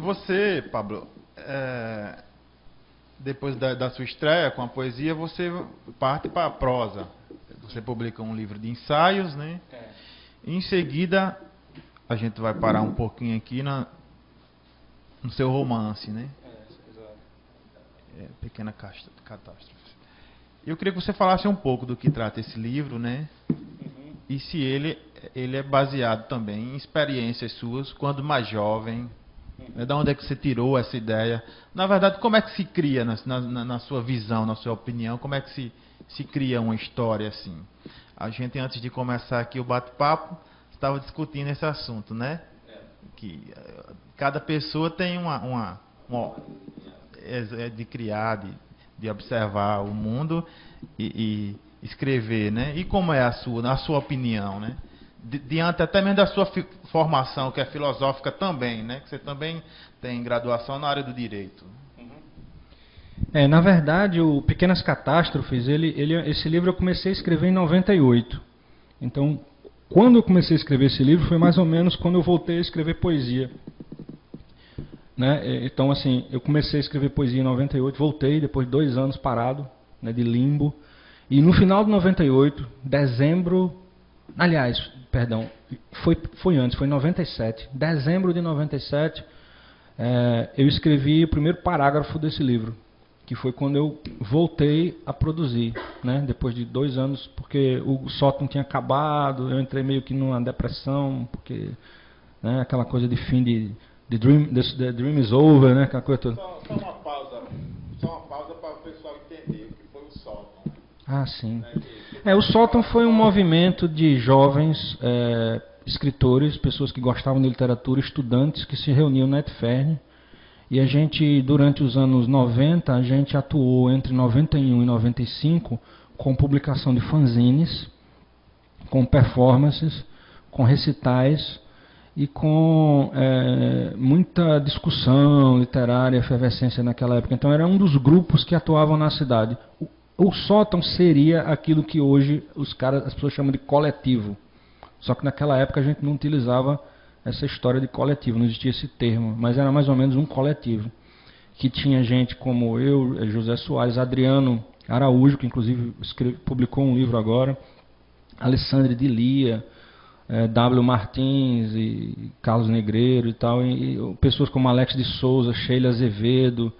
Você, Pablo, depois da sua estreia com a poesia, você parte para a prosa. Você publica um livro de ensaios, né? Em seguida, a gente vai parar um pouquinho aqui no seu romance, né? Pequena Catástrofe. Eu queria que você falasse um pouco do que trata esse livro, né? E se ele é baseado também em experiências suas quando mais jovem. Da onde é que você tirou essa ideia? Na verdade, como é que se cria, na sua visão, na sua opinião, como é que se cria uma história assim? A gente, antes de começar aqui o bate-papo, estava discutindo esse assunto, né? Que cada pessoa tem uma de criar, de observar o mundo e escrever, né? E como é na sua opinião, né? Diante até mesmo da sua formação, que é filosófica também, né? Que você também tem graduação na área do direito. Na verdade, o Pequenas Catástrofes, esse livro eu comecei a escrever em 98. Então, quando eu comecei a escrever esse livro, foi mais ou menos quando eu voltei a escrever poesia. Né? Então, assim, eu comecei a escrever poesia em 98, voltei depois de 2 anos parado, né, de limbo. E no final de 98, dezembro... Aliás, perdão, foi antes, foi em 97. Dezembro de 97, eu escrevi o primeiro parágrafo desse livro, que foi quando eu voltei a produzir, né? Depois de 2 anos, porque o sótão tinha acabado, eu entrei meio que numa depressão, porque, né, aquela coisa de fim the dream is over, né? Aquela coisa toda. Só uma pausa para o pessoal entender o que foi o sótão. Ah, sim. O Sótão foi um movimento de jovens escritores, pessoas que gostavam de literatura, estudantes que se reuniam na Etfern. E a gente, durante os anos 90, a gente atuou entre 91 e 95 com publicação de fanzines, com performances, com recitais e com muita discussão literária, efervescência naquela época. Então era um dos grupos que atuavam na cidade. O sótão seria aquilo que hoje as pessoas chamam de coletivo. Só que naquela época a gente não utilizava essa história de coletivo, não existia esse termo, mas era mais ou menos um coletivo. Que tinha gente como eu, José Soares, Adriano Araújo, que inclusive publicou um livro agora, Alessandre de Lia, W. Martins e Carlos Negreiro e tal, e pessoas como Alex de Souza, Sheila Azevedo,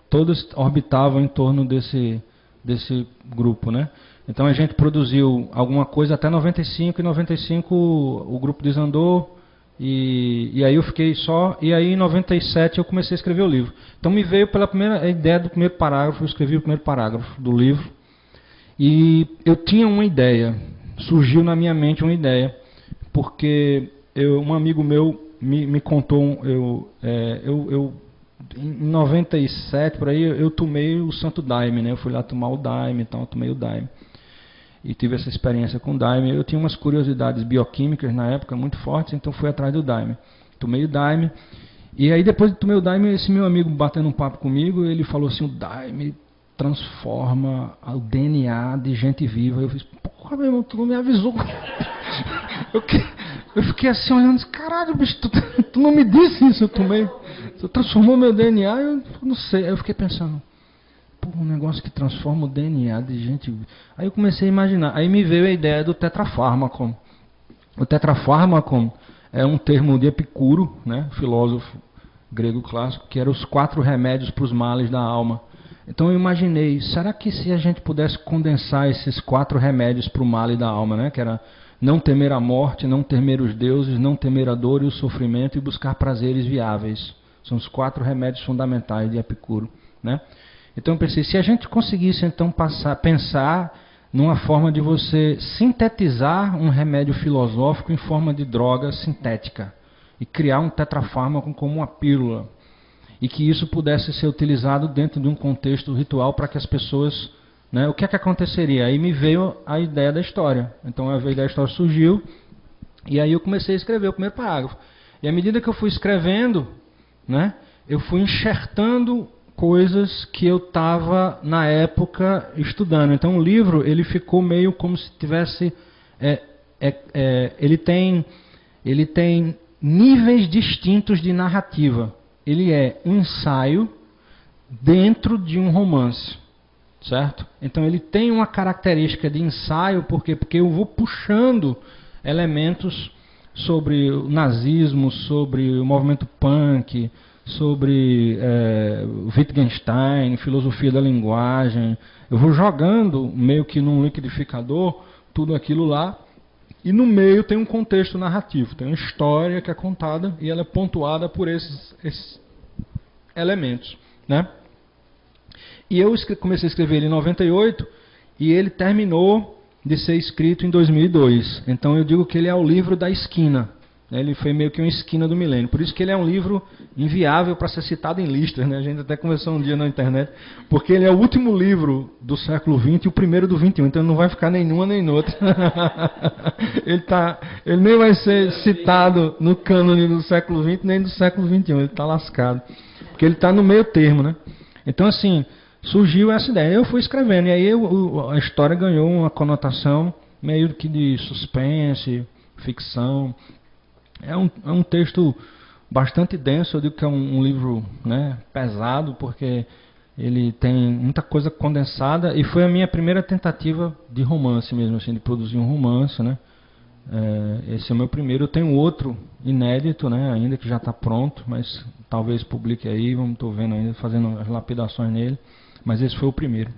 todos orbitavam em torno desse grupo, né? Então a gente produziu alguma coisa até 95, e 95 o grupo desandou, e aí eu fiquei só, e aí em 97 eu comecei a escrever o livro. Então me veio pela primeira ideia do primeiro parágrafo, eu escrevi o primeiro parágrafo do livro, e eu tinha uma ideia, surgiu na minha mente uma ideia, porque um amigo meu me contou, em 97, por aí, eu tomei o Santo Daime, né? Eu fui lá tomar o Daime, então eu tomei o Daime. E tive essa experiência com o Daime. Eu tinha umas curiosidades bioquímicas na época muito fortes, então fui atrás do Daime. Tomei o Daime. E aí depois de tomei o Daime, esse meu amigo batendo um papo comigo, ele falou assim, o Daime transforma o DNA de gente viva. Eu fiz, porra, meu irmão, tu não me avisou. Eu fiquei assim olhando, caralho, bicho, tu não me disse isso, eu tomei. Você transformou meu DNA, eu não sei. Aí eu fiquei pensando, pô, um negócio que transforma o DNA de gente. Aí eu comecei a imaginar. Aí me veio a ideia do tetrafármaco. O tetrafármaco é um termo de Epicuro, né, filósofo grego clássico, que eram os 4 remédios para os males da alma. Então eu imaginei, será que se a gente pudesse condensar esses 4 remédios para o mal da alma, né, que era não temer a morte, não temer os deuses, não temer a dor e o sofrimento e buscar prazeres viáveis. São os 4 remédios fundamentais de Epicuro, né? Então eu pensei, se a gente conseguisse então pensar numa forma de você sintetizar um remédio filosófico em forma de droga sintética e criar um tetrafármaco como uma pílula, e que isso pudesse ser utilizado dentro de um contexto ritual para que as pessoas, né, o que é que aconteceria? Aí me veio a ideia da história. Então a ideia da história surgiu, e aí eu comecei a escrever o primeiro parágrafo. E à medida que eu fui escrevendo, né, eu fui enxertando coisas que eu estava na época estudando. Então o livro ele ficou meio como se tivesse, ele tem níveis distintos de narrativa. Ele é ensaio dentro de um romance, certo? Então ele tem uma característica de ensaio, porque eu vou puxando elementos sobre o nazismo, sobre o movimento punk, sobre Wittgenstein, filosofia da linguagem. Eu vou jogando meio que num liquidificador tudo aquilo lá, e no meio tem um contexto narrativo, tem uma história que é contada e ela é pontuada por esses elementos, né? E eu comecei a escrever ele em 98 e ele terminou de ser escrito em 2002. Então eu digo que ele é o livro da esquina. Ele foi meio que uma esquina do milênio. Por isso que ele é um livro inviável para ser citado em listas, né? A gente até conversou um dia na internet, porque ele é o último livro do século XX e o primeiro do XXI. Então ele não vai ficar nenhuma nem noutra. Ele nem vai ser citado no cânone do século XX nem do século XXI. Ele está lascado. Porque ele está no meio termo, né? Então assim, surgiu essa ideia. Eu fui escrevendo e aí a história ganhou uma conotação meio que de suspense, ficção. É um texto bastante denso, eu digo que é um livro, né, pesado, porque ele tem muita coisa condensada, e foi a minha primeira tentativa de romance mesmo, assim, de produzir um romance, né. Esse é o meu primeiro. Eu tenho outro inédito, né, ainda, que já está pronto, mas talvez publique aí, estou vendo ainda, fazendo as lapidações nele, mas esse foi o primeiro.